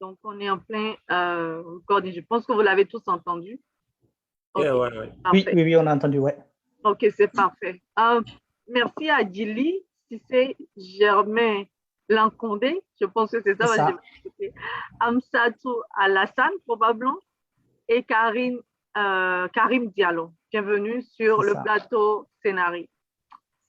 Donc, on est en plein recording. Je pense que vous l'avez tous entendu. Okay, Oui, on a entendu, ouais. Ok, c'est parfait. Merci à Gilly, Cissé, Germain Lancondé, je pense que c'est ça. Amsatou Alassane, probablement, et Karim Diallo. Bienvenue sur le plateau Scénarii.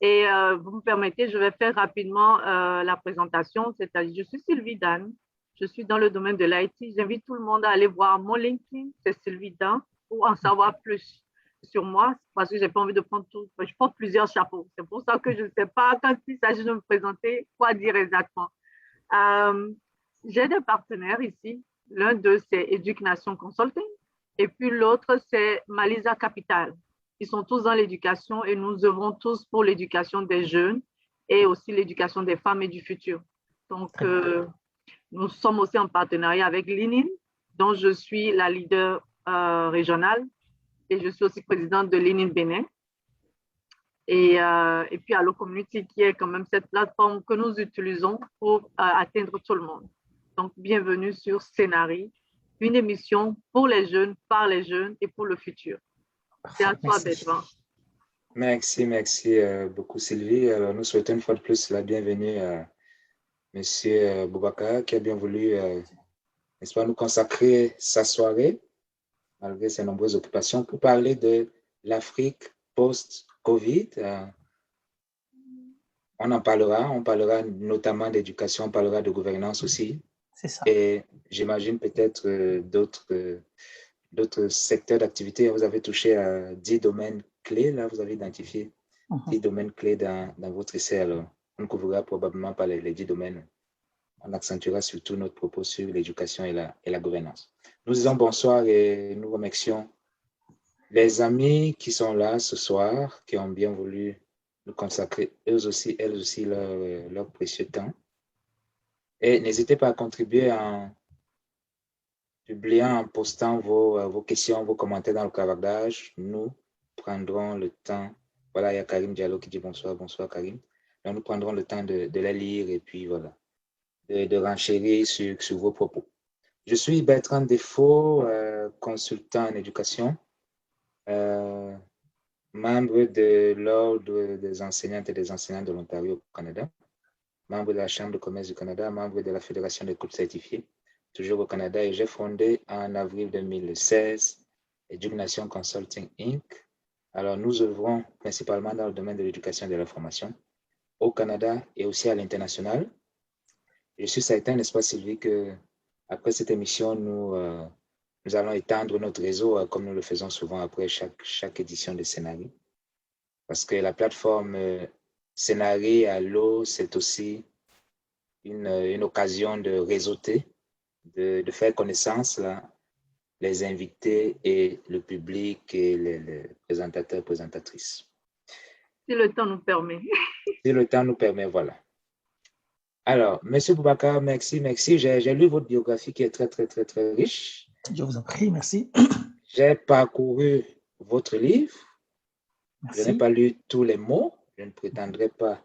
Et vous me permettez, je vais faire rapidement la présentation. C'est-à-dire, je suis Sylvie Dan, je suis dans le domaine de l'IT. J'invite tout le monde à aller voir mon LinkedIn, c'est Sylvie Dan, pour en savoir plus sur moi, parce que je n'ai pas envie de prendre tout. Je porte plusieurs chapeaux. C'est pour ça que je ne sais pas, quand il s'agit de me présenter, quoi dire exactement. J'ai des partenaires ici. L'un d'eux, c'est Education Consulting. Et puis l'autre, c'est Malisa Capital. Ils sont tous dans l'éducation et nous œuvrons tous pour l'éducation des jeunes et aussi l'éducation des femmes et du futur. Donc, nous sommes aussi en partenariat avec l'ININ, dont je suis la leader régionale et je suis aussi présidente de l'ININ Bénin. Et puis Allo Community, qui est quand même cette plateforme que nous utilisons pour atteindre tout le monde. Donc, bienvenue sur Scénarii, une émission pour les jeunes, par les jeunes et pour le futur. C'est à toi, Bertrand. Merci beaucoup, Sylvie. Alors, nous souhaitons une fois de plus la bienvenue à M. Boubacar, qui a bien voulu, n'est-ce pas, nous consacrer sa soirée, malgré ses nombreuses occupations, pour parler de l'Afrique post-Covid. On parlera notamment d'éducation, on parlera de gouvernance aussi. C'est ça. Et j'imagine peut-être d'autres secteurs d'activité. Vous avez touché à 10 domaines clés, là, vous avez identifié 10 domaines clés dans votre essai. Alors, on ne couvrira probablement pas les 10 domaines. On accentuera surtout notre propos sur l'éducation et la gouvernance. Nous disons bonsoir et nous remercions les amis qui sont là ce soir, qui ont bien voulu nous consacrer elles aussi leur précieux temps. Et n'hésitez pas à contribuer en publiant, en postant vos questions, vos commentaires dans le clavardage. Nous prendrons le temps. Voilà, il y a Karim Diallo qui dit bonsoir, bonsoir Karim. Donc, nous prendrons le temps de les lire et puis voilà, de renchérir sur vos propos. Je suis Bertrand Défaut, consultant en éducation, membre de l'Ordre des enseignantes et des enseignants de l'Ontario au Canada, membre de la Chambre de commerce du Canada, membre de la Fédération des groupes certifiés, toujours au Canada, et j'ai fondé en avril 2016 Education Consulting Inc. Alors, nous œuvrons principalement dans le domaine de l'éducation et de la formation au Canada et aussi à l'international. Je suis certain, n'est-ce pas, Sylvie, qu'après cette émission, nous allons étendre notre réseau comme nous le faisons souvent après chaque édition de Scénarii. Parce que la plateforme Scénarii à l'eau, c'est aussi une occasion de réseauter, de faire connaissance, là, les invités et le public et les présentateurs, présentatrices. Si le temps nous permet. Si le temps nous permet, voilà. Alors, Monsieur Boubacar, merci. J'ai lu votre biographie qui est très, très, très, très riche. Je vous en prie, merci. J'ai parcouru votre livre. Merci. Je n'ai pas lu tous les mots. Je ne prétendrai pas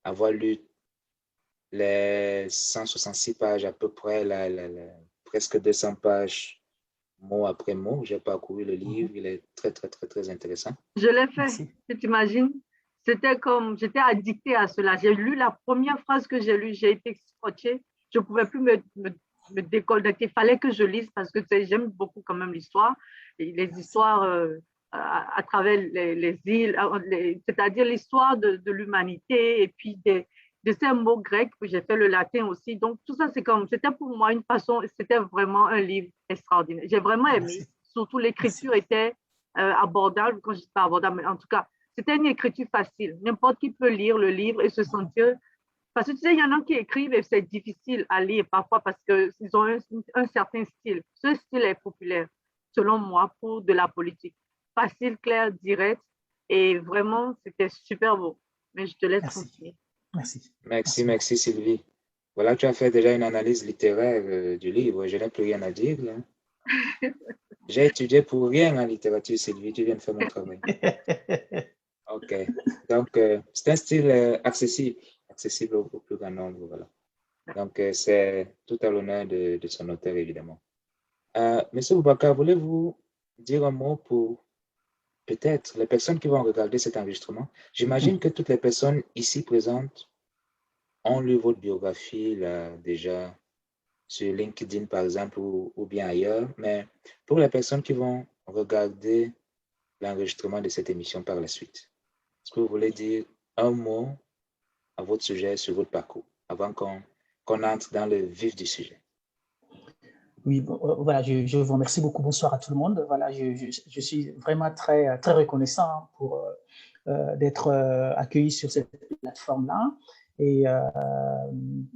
avoir lu les 166 pages à peu près, presque 200 pages, mot après mot. J'ai parcouru le livre. Il est très, très, très, très intéressant. Je l'ai fait. Tu t'imagines? C'était comme, j'étais addictée à cela. J'ai lu la première phrase que j'ai lue, j'ai été scotchée. Je ne pouvais plus me déconnecter. Il fallait que je lise parce que j'aime beaucoup quand même l'histoire. Les histoires à travers les îles, c'est-à-dire l'histoire de l'humanité et puis de ces mots grecs. J'ai fait le latin aussi. Donc, tout ça, c'était pour moi une façon, c'était vraiment un livre extraordinaire. J'ai vraiment aimé. Surtout, l'écriture était abordable, quand je dis pas abordable, mais en tout cas, c'était une écriture facile. N'importe qui peut lire le livre et se sentir... Parce que tu sais, il y en a qui écrivent et c'est difficile à lire parfois parce qu'ils ont un certain style. Ce style est populaire, selon moi, pour de la politique. Facile, clair, direct. Et vraiment, c'était super beau. Mais je te laisse continuer. Merci, Sylvie. Voilà, tu as fait déjà une analyse littéraire du livre. Je n'ai plus rien à dire, là. J'ai étudié pour rien en littérature, Sylvie. Tu viens de faire mon travail. OK. Donc, c'est un style accessible au plus grand nombre. Voilà. Donc, c'est tout à l'honneur de son auteur, évidemment. Monsieur Boubacar, voulez-vous dire un mot pour peut-être les personnes qui vont regarder cet enregistrement? J'imagine que toutes les personnes ici présentes ont lu votre biographie là, déjà sur LinkedIn, par exemple, ou bien ailleurs. Mais pour les personnes qui vont regarder l'enregistrement de cette émission par la suite, est-ce que vous voulez dire un mot à votre sujet, sur votre parcours, avant qu'on entre dans le vif du sujet? Oui, bon, voilà, je vous remercie beaucoup. Bonsoir à tout le monde. Voilà, je suis vraiment très, très reconnaissant pour d'être accueilli sur cette plateforme-là. Et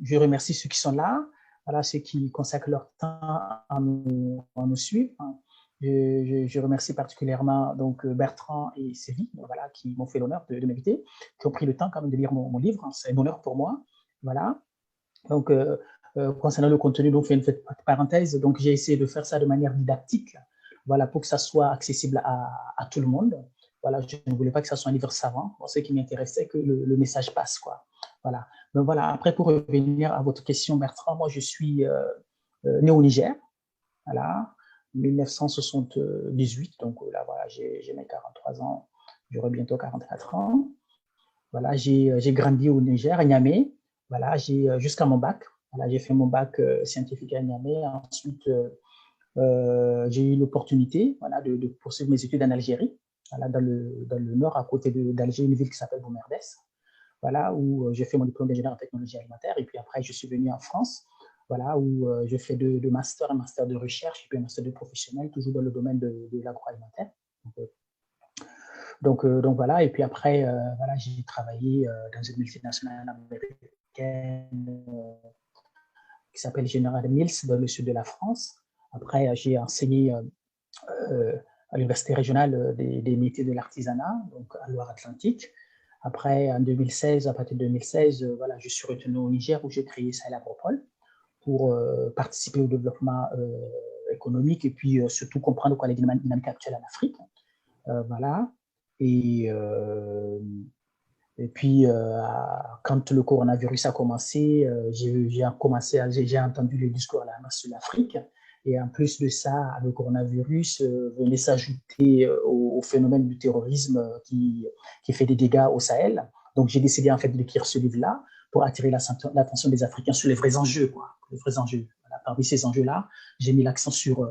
je remercie ceux qui sont là, voilà, ceux qui consacrent leur temps à nous suivre. Je remercie particulièrement donc Bertrand et Sylvie, voilà, qui m'ont fait l'honneur de m'inviter, qui ont pris le temps quand même de lire mon livre. C'est un honneur pour moi. Voilà. Donc, concernant le contenu, donc, je fais une petite parenthèse. Donc, j'ai essayé de faire ça de manière didactique, voilà, pour que ça soit accessible à tout le monde. Voilà, je ne voulais pas que ça soit un livre savant. Bon, ce qui m'intéressait, que le message passe, quoi. Voilà. Donc, voilà. Après, pour revenir à votre question, Bertrand, moi, je suis né au Niger, voilà, 1978. Donc, là, voilà, j'ai mes 43 ans. J'aurai bientôt 44 ans. Voilà, j'ai grandi au Niger, à Niamey. Voilà, j'ai jusqu'à mon bac. Voilà, j'ai fait mon bac scientifique à Niamey. Ensuite, j'ai eu l'opportunité, voilà, de poursuivre mes études en Algérie, voilà, dans le nord, à côté d'Alger, une ville qui s'appelle Boumerdès, voilà, où j'ai fait mon diplôme d'ingénieur en technologie alimentaire. Et puis après, je suis venu en France, voilà, où je fais deux masters, un master de recherche et puis un master de professionnel, toujours dans le domaine de l'agroalimentaire. Donc voilà, et puis après, voilà, j'ai travaillé dans une multinationale américaine qui s'appelle General Mills dans le sud de la France. Après, j'ai enseigné à l'université régionale des métiers de l'artisanat, donc à Loire-Atlantique. Après, en 2016, à partir de 2016, voilà, je suis retourné au Niger où j'ai créé Sahel Agropole pour participer au développement économique et puis surtout comprendre quoi les dynamiques actuelles en Afrique. Voilà. Et puis, quand le coronavirus a commencé, j'ai entendu le discours à la masse sur l'Afrique. Et en plus de ça, le coronavirus venait s'ajouter au phénomène du terrorisme qui fait des dégâts au Sahel. Donc, j'ai décidé en fait d'écrire ce livre-là pour attirer l'attention des Africains sur les vrais enjeux, quoi. Les vrais enjeux. Voilà. Parmi ces enjeux-là, j'ai mis l'accent sur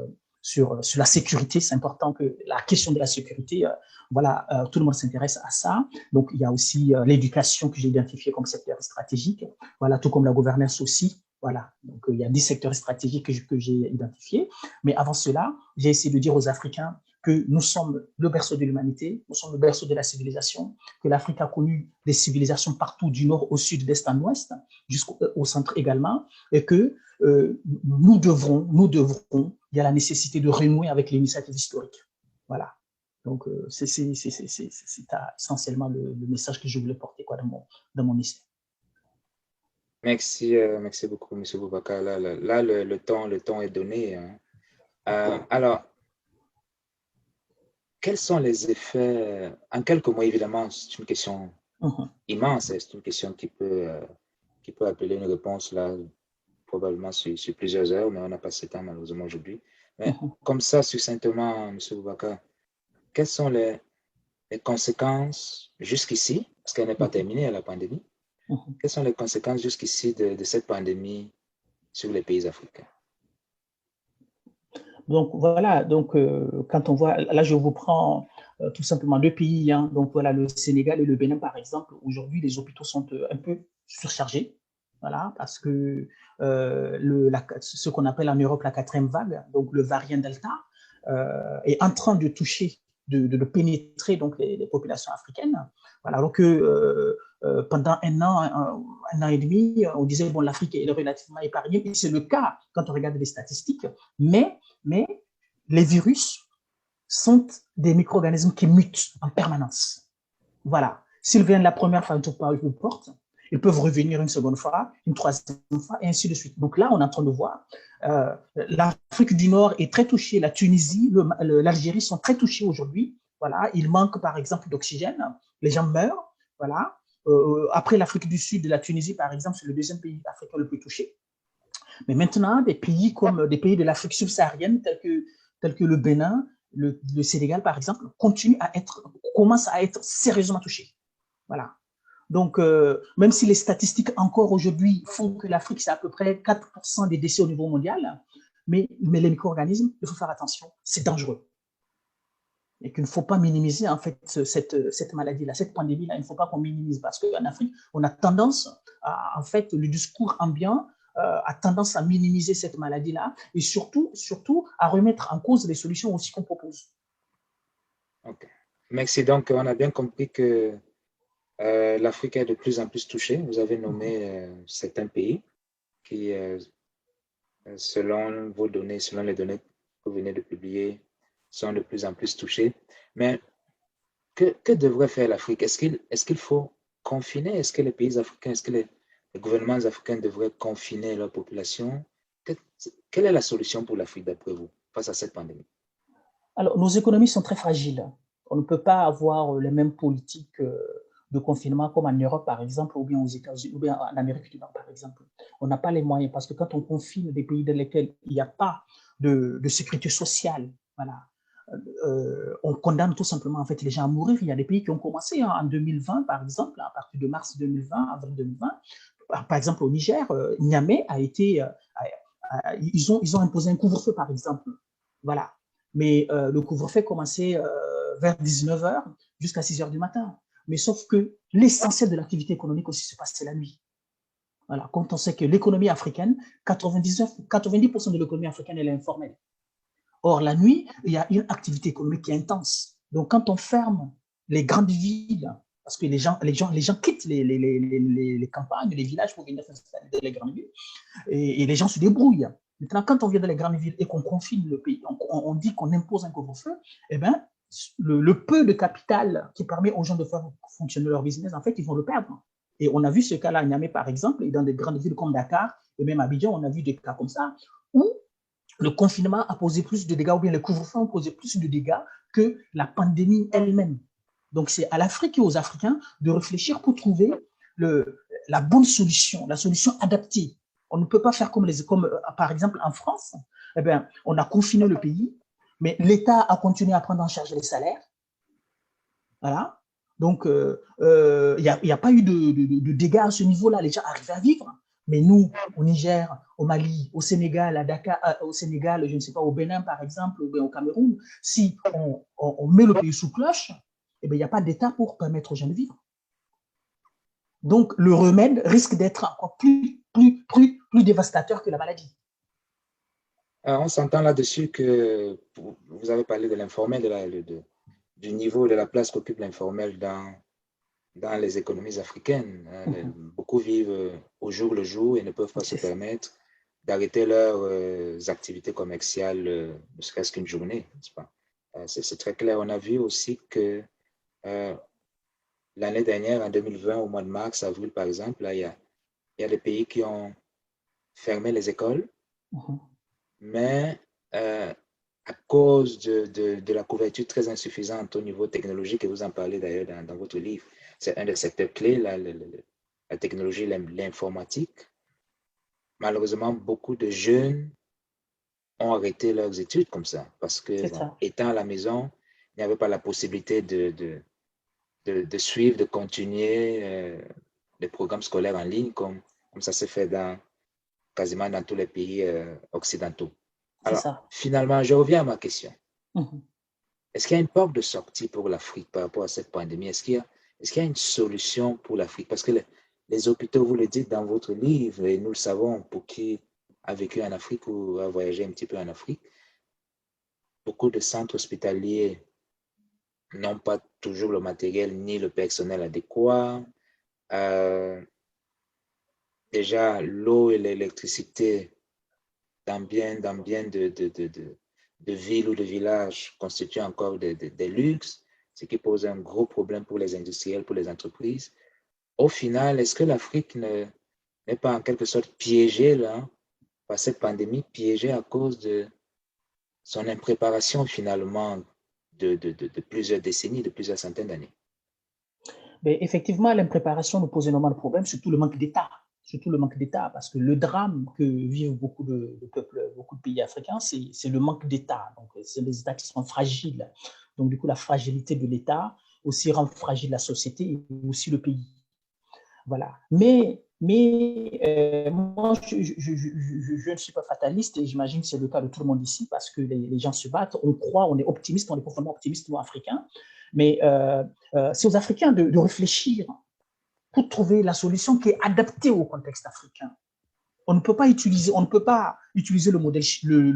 la sécurité. C'est important que la question de la sécurité, voilà, tout le monde s'intéresse à ça. Donc, il y a aussi l'éducation que j'ai identifiée comme secteur stratégique, voilà, tout comme la gouvernance aussi. Voilà, donc il y a 10 secteurs stratégiques que j'ai identifiés. Mais avant cela, j'ai essayé de dire aux Africains que nous sommes le berceau de l'humanité, nous sommes le berceau de la civilisation, que l'Afrique a connu des civilisations partout, du nord au sud, d'est en ouest, jusqu'au centre également, et que nous devrons, il y a la nécessité de renouer avec l'initiative historique. Voilà. Donc, c'est essentiellement le message que je voulais porter, quoi, dans mon essai. Merci, merci beaucoup, M. Boubacar. Là, le temps est donné. Hein. Alors, quels sont les effets, en quelques mots, évidemment, c'est une question immense, c'est une question qui peut appeler une réponse là, probablement sur plusieurs heures, mais on n'a pas ce temps malheureusement aujourd'hui. Mais comme ça, succinctement, M. Boubacar, quelles sont les conséquences jusqu'ici, parce qu'elle n'est pas terminée, la pandémie, quelles sont les conséquences jusqu'ici de cette pandémie sur les pays africains? Donc voilà, donc quand on voit, là je vous prends tout simplement deux pays, hein, donc voilà le Sénégal et le Bénin par exemple. Aujourd'hui, les hôpitaux sont un peu surchargés, voilà, parce que ce qu'on appelle en Europe la 4e vague, donc le variant Delta, est en train de toucher, de pénétrer donc les populations africaines. Voilà, alors que pendant un an et demi, on disait bon l'Afrique est relativement épargnée, et c'est le cas quand on regarde les statistiques, mais les virus sont des micro-organismes qui mutent en permanence. Voilà. S'ils viennent la première fois, ils portent, ils peuvent revenir une seconde fois, une troisième fois, et ainsi de suite. Donc là, on est en train de voir, l'Afrique du Nord est très touchée, la Tunisie, l'Algérie sont très touchés aujourd'hui. Voilà. Il manque, par exemple, d'oxygène, les gens meurent. Voilà. après l'Afrique du Sud, la Tunisie, par exemple, c'est le deuxième pays africain le plus touché. Mais maintenant, des pays comme des pays de l'Afrique subsaharienne, tels que le Bénin, le Sénégal, par exemple, commencent à être sérieusement touchés. Voilà. Donc, même si les statistiques encore aujourd'hui font que l'Afrique, c'est à peu près 4% des décès au niveau mondial, mais les micro-organismes, il faut faire attention, c'est dangereux. Et qu'il ne faut pas minimiser en fait cette maladie-là, cette pandémie-là, il ne faut pas qu'on minimise parce qu'en Afrique, on a tendance en fait, le discours ambiant a tendance à minimiser cette maladie-là et surtout à remettre en cause les solutions aussi qu'on propose. Ok. Merci. Donc, on a bien compris que l'Afrique est de plus en plus touchée. Vous avez nommé certains pays qui, selon vos données, selon les données que vous venez de publier, sont de plus en plus touchés. Mais que devrait faire l'Afrique? Est-ce qu'il faut confiner? Est-ce que les pays africains, est-ce que les gouvernements africains devraient confiner leur population? Quelle est la solution pour l'Afrique d'après vous face à cette pandémie? Alors, nos économies sont très fragiles. On ne peut pas avoir les mêmes politiques de confinement comme en Europe, par exemple, ou bien aux États-Unis, ou bien en Amérique du Nord, par exemple. On n'a pas les moyens parce que quand on confine des pays dans lesquels il n'y a pas de sécurité sociale, voilà, on condamne tout simplement en fait les gens à mourir. Il y a des pays qui ont commencé en 2020, par exemple, à partir de mars 2020, avril 2020. Par exemple, au Niger, Niamey a été, ils ont imposé un couvre-feu, par exemple. Voilà. Mais le couvre-feu commençait vers 19h jusqu'à 6h du matin. Mais sauf que l'essentiel de l'activité économique aussi se passait la nuit. Voilà. Quand on sait que l'économie africaine, 90% de l'économie africaine, elle est informelle. Or, la nuit, il y a une activité économique qui est intense. Donc, quand on ferme les grandes villes, parce que les gens quittent les campagnes, les villages pour venir s'installer dans les grandes villes, et les gens se débrouillent. Maintenant, quand on vient dans les grandes villes et qu'on confine le pays, on dit qu'on impose un couvre-feu, eh bien, le peu de capital qui permet aux gens de faire fonctionner leur business, en fait, ils vont le perdre. Et on a vu ce cas-là à Niamey, par exemple, et dans des grandes villes comme Dakar, et même à Abidjan, on a vu des cas comme ça, où le confinement a posé plus de dégâts, ou bien le couvre-feu a posé plus de dégâts que la pandémie elle-même. Donc, c'est à l'Afrique et aux Africains de réfléchir pour trouver la bonne solution, la solution adaptée. On ne peut pas faire comme par exemple en France, eh bien, on a confiné le pays, mais l'État a continué à prendre en charge les salaires. Voilà. Donc, il n'y a pas eu de dégâts à ce niveau-là. Les gens arrivent à vivre. Mais nous, au Niger, au Mali, au Sénégal, à Dakar, au Sénégal, je ne sais pas, au Bénin, par exemple, ou bien au Cameroun, si on met le pays sous cloche, eh bien, il n'y a pas d'État pour permettre aux gens de vivre. Donc, le remède risque d'être encore plus dévastateur que la maladie. Alors, on s'entend là-dessus que vous avez parlé de l'informel, du niveau de la place qu'occupe l'informel dans les économies africaines. Beaucoup vivent au jour le jour et ne peuvent pas se permettre d'arrêter leurs activités commerciales, ne serait-ce qu'une journée, n'est-ce pas? C'est très clair. On a vu aussi que l'année dernière, en 2020, au mois de mars, avril, par exemple, là, il y a des pays qui ont fermé les écoles, mais à cause de la couverture très insuffisante au niveau technologique, et vous en parlez d'ailleurs dans votre livre, c'est un des secteurs clés, la technologie, l'informatique. Malheureusement, beaucoup de jeunes ont arrêté leurs études comme ça, parce que, étant à la maison, il n'y avait pas la possibilité de suivre, de continuer les programmes scolaires en ligne, comme ça s'est fait quasiment dans tous les pays occidentaux. Alors, finalement, je reviens à ma question. Est-ce qu'il y a une porte de sortie pour l'Afrique par rapport à cette pandémie? Est-ce qu'il y a une solution pour l'Afrique? Parce que les hôpitaux, vous le dites dans votre livre, et nous le savons, pour qui a vécu en Afrique ou a voyagé un petit peu en Afrique, beaucoup de centres hospitaliers n'ont pas toujours le matériel ni le personnel adéquat. Déjà, l'eau et l'électricité dans bien de villes ou de villages constituent encore des luxes, ce qui pose un gros problème pour les industriels, pour les entreprises. Au final, est-ce que l'Afrique n'est pas en quelque sorte piégée là, par cette pandémie, piégée à cause de son impréparation finalement de plusieurs décennies, de plusieurs centaines d'années? Mais effectivement, l'impréparation nous pose énormément de problèmes, surtout le manque d'État. Surtout le manque d'État, parce que le drame que vivent beaucoup de peuples, beaucoup de pays africains, c'est le manque d'État. Donc, c'est les États qui sont fragiles. Donc, du coup, la fragilité de l'État aussi rend fragile la société et aussi le pays. Voilà. Mais moi, je ne suis pas fataliste et j'imagine que c'est le cas de tout le monde ici parce que les gens se battent, on croit, on est optimiste, on est profondément optimiste, nous, Africains. Mais c'est aux Africains de réfléchir pour trouver la solution qui est adaptée au contexte africain. On ne peut pas utiliser le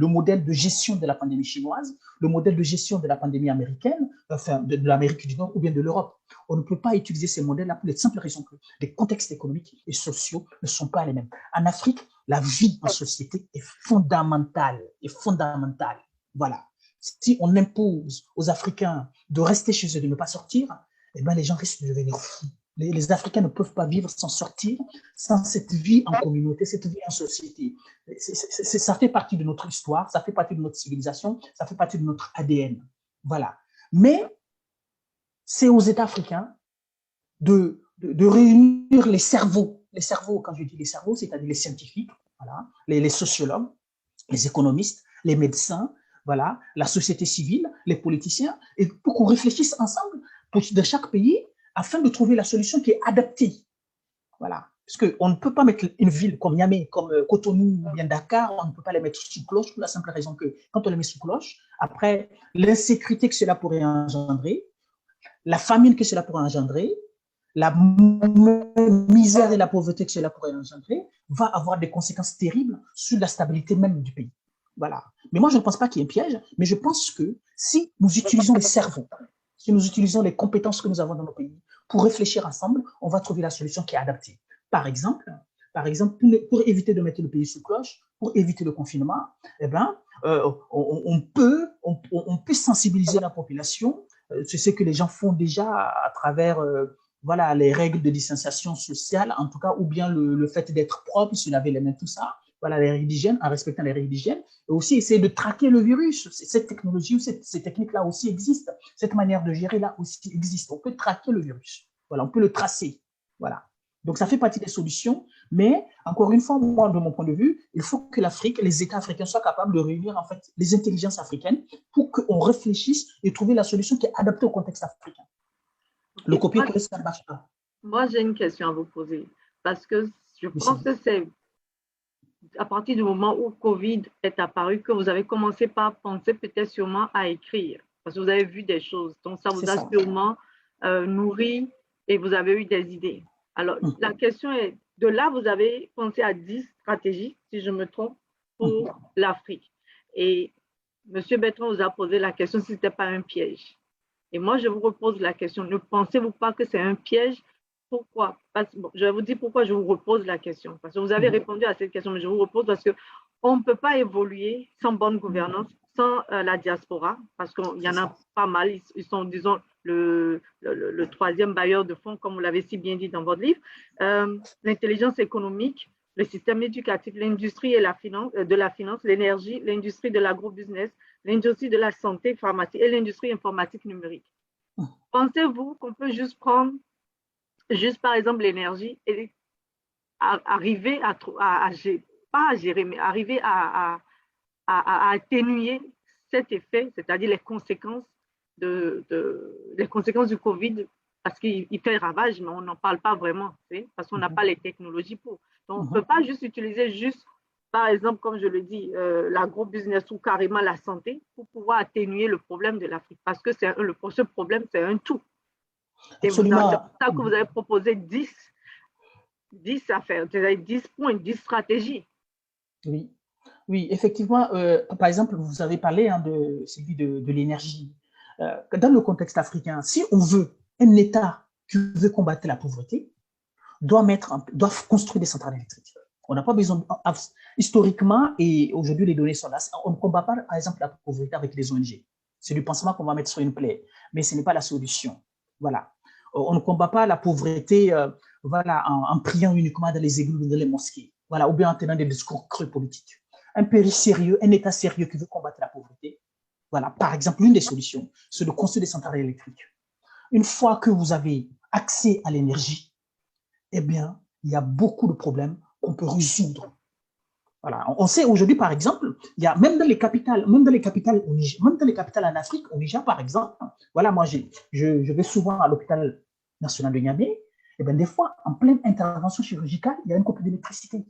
modèle de gestion de la pandémie chinoise, le modèle de gestion de la pandémie américaine, enfin de l'Amérique du Nord ou bien de l'Europe. On ne peut pas utiliser ces modèles-là pour la simple raison que les contextes économiques et sociaux ne sont pas les mêmes. En Afrique, la vie en société est fondamentale. Voilà. Si on impose aux Africains de rester chez eux, de ne pas sortir, eh bien, les gens risquent de devenir fous. Les Africains ne peuvent pas vivre sans sortir, sans cette vie en communauté, cette vie en société. Ça fait partie de notre histoire, ça fait partie de notre civilisation, ça fait partie de notre ADN. Voilà. Mais c'est aux États africains de réunir les cerveaux. Les cerveaux, quand je dis les cerveaux, c'est-à-dire les scientifiques, voilà, les sociologues, les économistes, les médecins, voilà, la société civile, les politiciens, et pour qu'on réfléchisse ensemble de chaque pays afin de trouver la solution qui est adaptée. Voilà. Parce qu'on ne peut pas mettre une ville comme Niamey, comme Cotonou ou bien Dakar, on ne peut pas les mettre sous cloche pour la simple raison que quand on les met sous cloche, après, l'insécurité que cela pourrait engendrer, la famine que cela pourrait engendrer, la misère et la pauvreté que cela pourrait engendrer, va avoir des conséquences terribles sur la stabilité même du pays. Voilà. Mais moi, je ne pense pas qu'il y ait un piège, mais je pense que si nous utilisons les cerveaux, si nous utilisons les compétences que nous avons dans nos pays pour réfléchir ensemble, on va trouver la solution qui est adaptée. Par exemple, pour éviter de mettre le pays sous cloche, pour éviter le confinement, eh ben, on peut sensibiliser la population. C'est ce que les gens font déjà à travers voilà, les règles de distanciation sociale, en tout cas, ou bien le fait d'être propre, se laver les mains, tout ça. Voilà, les règles d'hygiène, en respectant les règles d'hygiène, et aussi essayer de traquer le virus. Cette technologie, ces techniques-là aussi existent. Cette manière de gérer là aussi existe. On peut traquer le virus. Voilà, on peut le tracer. Voilà. Donc, ça fait partie des solutions. Mais, encore une fois, moi, de mon point de vue, il faut que l'Afrique, les États africains soient capables de réunir, en fait, les intelligences africaines pour qu'on réfléchisse et trouver la solution qui est adaptée au contexte africain. Le copier-coller, ça ne marche pas. Moi, j'ai une question à vous poser. Parce que je pense que c'est à partir du moment où Covid est apparu que vous avez commencé par penser peut-être sûrement à écrire. Parce que vous avez vu des choses. Donc, ça vous a sûrement nourri et vous avez eu des idées. Alors, la question est, de là, vous avez pensé à 10 stratégies, si je me trompe, pour l'Afrique. Et M. Bertrand vous a posé la question si ce n'était pas un piège. Et moi, je vous repose la question. Ne pensez-vous pas que c'est un piège? Pourquoi? Je vais vous dire pourquoi je vous repose la question. Parce que vous avez répondu à cette question, mais je vous repose parce qu'on ne peut pas évoluer sans bonne gouvernance, sans la diaspora, parce qu'il y en a pas mal. Ils sont, disons, le troisième bailleur de fonds, comme vous l'avez si bien dit dans votre livre. L'intelligence économique, le système éducatif, l'industrie et de la finance, l'énergie, l'industrie de l'agrobusiness, l'industrie de la santé, pharmacie et l'industrie informatique numérique. Pensez-vous qu'on peut juste prendre par exemple l'énergie et arriver à atténuer cet effet, c'est-à-dire les conséquences du Covid, parce qu'il fait ravage, mais on n'en parle pas vraiment, parce qu'on n'a pas les technologies pour. Donc, on ne peut pas juste utiliser par exemple, comme je le dis, l'agro-business ou carrément la santé pour pouvoir atténuer le problème de l'Afrique, parce que ce problème, c'est un tout. Absolument. C'est pour ça que vous avez proposé 10 affaires, 10 points, 10 stratégies. Oui, effectivement. Par exemple, vous avez parlé de celui de l'énergie. Dans le contexte africain, si on veut un État qui veut combattre la pauvreté, doit construire des centrales électriques. On n'a pas besoin, historiquement, et aujourd'hui les données sont là, on ne combat pas, par exemple, la pauvreté avec les ONG. C'est du pansement qu'on va mettre sur une plaie, mais ce n'est pas la solution. Voilà. On ne combat pas la pauvreté en priant uniquement dans les églises ou dans les mosquées, voilà, ou bien en tenant des discours creux politiques. Un pays sérieux, un État sérieux qui veut combattre la pauvreté, voilà, par exemple, l'une des solutions, c'est de construire des centrales électriques. Une fois que vous avez accès à l'énergie, eh bien, il y a beaucoup de problèmes qu'on peut résoudre. Voilà. On sait aujourd'hui, par exemple, il y a même dans les capitales en Afrique, au Niger, par exemple, voilà, moi, je vais souvent à l'hôpital national de Niamey, et bien des fois, en pleine intervention chirurgicale, il y a une coupure d'électricité.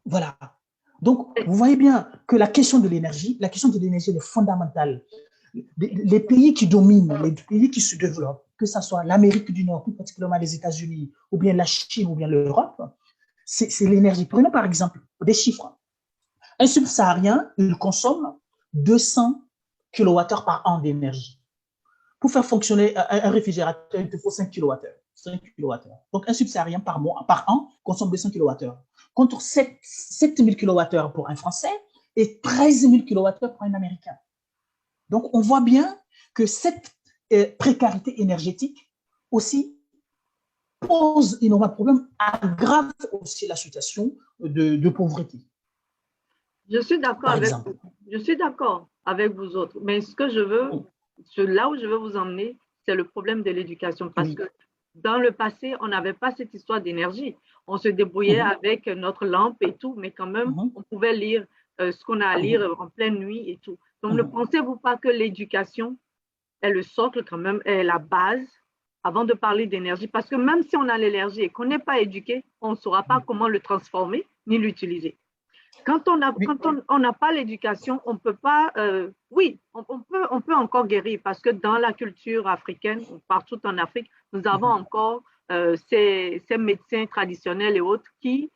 Voilà. Donc, vous voyez bien que la question de l'énergie est fondamentale. Les pays qui dominent, les pays qui se développent, que ce soit l'Amérique du Nord, plus particulièrement les États-Unis, ou bien la Chine, ou bien l'Europe, c'est l'énergie. Prenons par exemple des chiffres. Un subsaharien, il consomme 200 kWh par an d'énergie. Pour faire fonctionner un réfrigérateur, il te faut 5 kWh. 5 kWh. Donc, un subsaharien par an consomme 200 kWh. Contre 7 000 kWh pour un Français et 13 000 kWh pour un Américain. Donc, on voit bien que cette précarité énergétique aussi pose énormément de problèmes, aggrave aussi la situation de pauvreté. Je suis d'accord avec vous. Je suis d'accord avec vous autres. Mais ce que je veux, là où je veux vous emmener, c'est le problème de l'éducation. Parce que dans le passé, on n'avait pas cette histoire d'énergie. On se débrouillait avec notre lampe et tout, mais quand même, on pouvait lire ce qu'on a à lire en pleine nuit et tout. Donc, ne pensez-vous pas que l'éducation est le socle quand même, est la base avant de parler d'énergie? Parce que même si on a l'énergie et qu'on n'est pas éduqué, on ne saura pas comment le transformer ni l'utiliser. Quand on n'a pas l'éducation, on ne peut pas, oui, on peut encore guérir parce que dans la culture africaine, partout en Afrique, nous avons encore ces médecins traditionnels et autres qui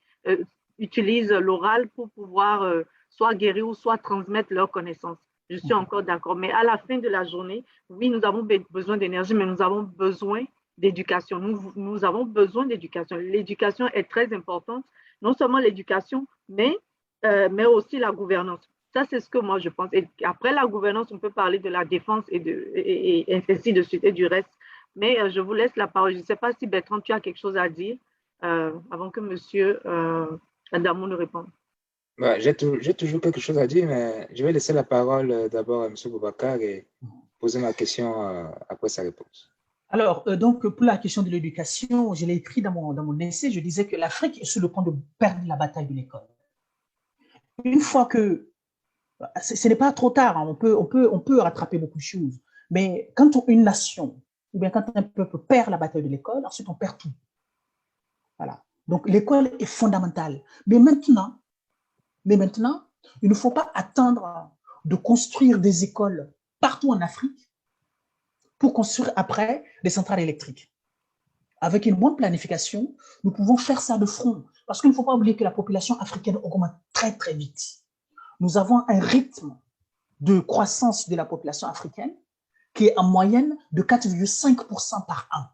utilisent l'oral pour pouvoir soit guérir ou soit transmettre leurs connaissances. Je suis encore d'accord. Mais à la fin de la journée, oui, nous avons besoin d'énergie, mais nous avons besoin d'éducation. Nous avons besoin d'éducation. L'éducation est très importante. Non seulement l'éducation, mais aussi la gouvernance. Ça, c'est ce que moi, je pense. Et après la gouvernance, on peut parler de la défense et ainsi de suite et du reste. Mais je vous laisse la parole. Je ne sais pas si Bertrand, tu as quelque chose à dire avant que monsieur Adamou ne réponde. Bah, j'ai toujours quelque chose à dire, mais je vais laisser la parole d'abord à M. Boubacar et poser ma question après sa réponse. Alors, donc, pour la question de l'éducation, je l'ai écrit dans mon essai, je disais que l'Afrique est sur le point de perdre la bataille de l'école. Une fois que, ce n'est pas trop tard, hein, on peut rattraper beaucoup de choses, mais quand une nation, ou bien quand un peuple perd la bataille de l'école, ensuite on perd tout. Voilà. Donc, l'école est fondamentale. Mais maintenant, il ne faut pas attendre de construire des écoles partout en Afrique pour construire après des centrales électriques. Avec une bonne planification, nous pouvons faire ça de front. Parce qu'il ne faut pas oublier que la population africaine augmente très, très vite. Nous avons un rythme de croissance de la population africaine qui est en moyenne de 4,5% par an.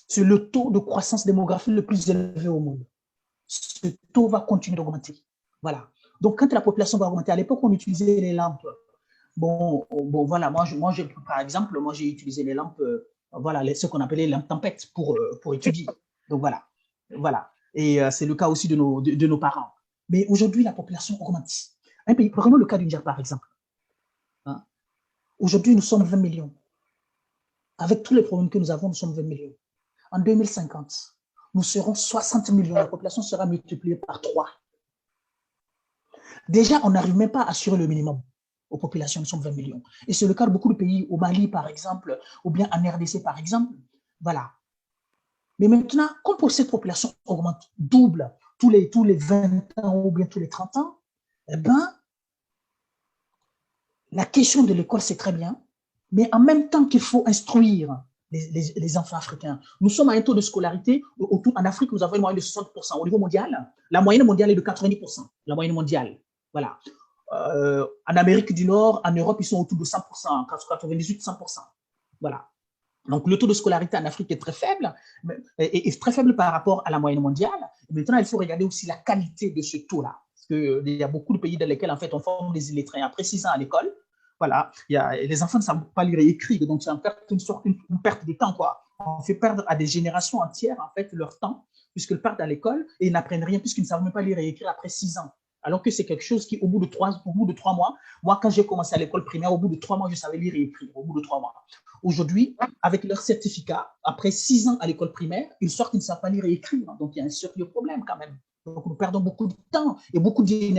C'est le taux de croissance démographique le plus élevé au monde. Ce taux va continuer d'augmenter. Voilà. Donc, quand la population va augmenter, à l'époque, on utilisait les lampes. Bon, voilà, par exemple, moi, j'ai utilisé les lampes, voilà, ce qu'on appelait les lampes tempête pour étudier. Donc, voilà. Et c'est le cas aussi de nos parents. Mais aujourd'hui, la population augmente. Un pays, prenons le cas du Niger, par exemple. Hein? Aujourd'hui, nous sommes 20 millions. Avec tous les problèmes que nous avons, nous sommes 20 millions. En 2050, nous serons 60 millions. La population sera multipliée par 3. Déjà, on n'arrive même pas à assurer le minimum aux populations, nous sommes 20 millions. Et c'est le cas de beaucoup de pays, au Mali, par exemple, ou bien en RDC, par exemple. Voilà. Mais maintenant, comme cette population augmente, double tous les 20 ans ou bien tous les 30 ans, eh bien, la question de l'école, c'est très bien, mais en même temps qu'il faut instruire les enfants africains. Nous sommes à un taux de scolarité, en Afrique, nous avons une moyenne de 60%. Au niveau mondial, la moyenne mondiale est de 90%. La moyenne mondiale, voilà. En Amérique du Nord, en Europe, ils sont autour de 100%, 98-100%. Voilà. Donc, le taux de scolarité en Afrique est très faible, est très faible par rapport à la moyenne mondiale. Et maintenant, il faut regarder aussi la qualité de ce taux-là. Parce qu'il y a beaucoup de pays dans lesquels, en fait, on forme des illettrés après 6 ans à l'école. Voilà, les enfants ne savent pas lire et écrire, donc c'est une perte de temps, quoi. On fait perdre à des générations entières, en fait, leur temps, puisqu'ils partent à l'école et ils n'apprennent rien, puisqu'ils ne savent même pas lire et écrire après 6 ans. Alors que c'est quelque chose qui, au bout de 3 mois, moi, quand j'ai commencé à l'école primaire, au bout de 3 mois, je savais lire et écrire, au bout de 3 mois. Aujourd'hui, avec leur certificat, après 6 ans à l'école primaire, ils sortent, ils ne savent pas lire et écrire. Donc, il y a un sérieux problème quand même. Donc, nous perdons beaucoup de temps et beaucoup d'énergie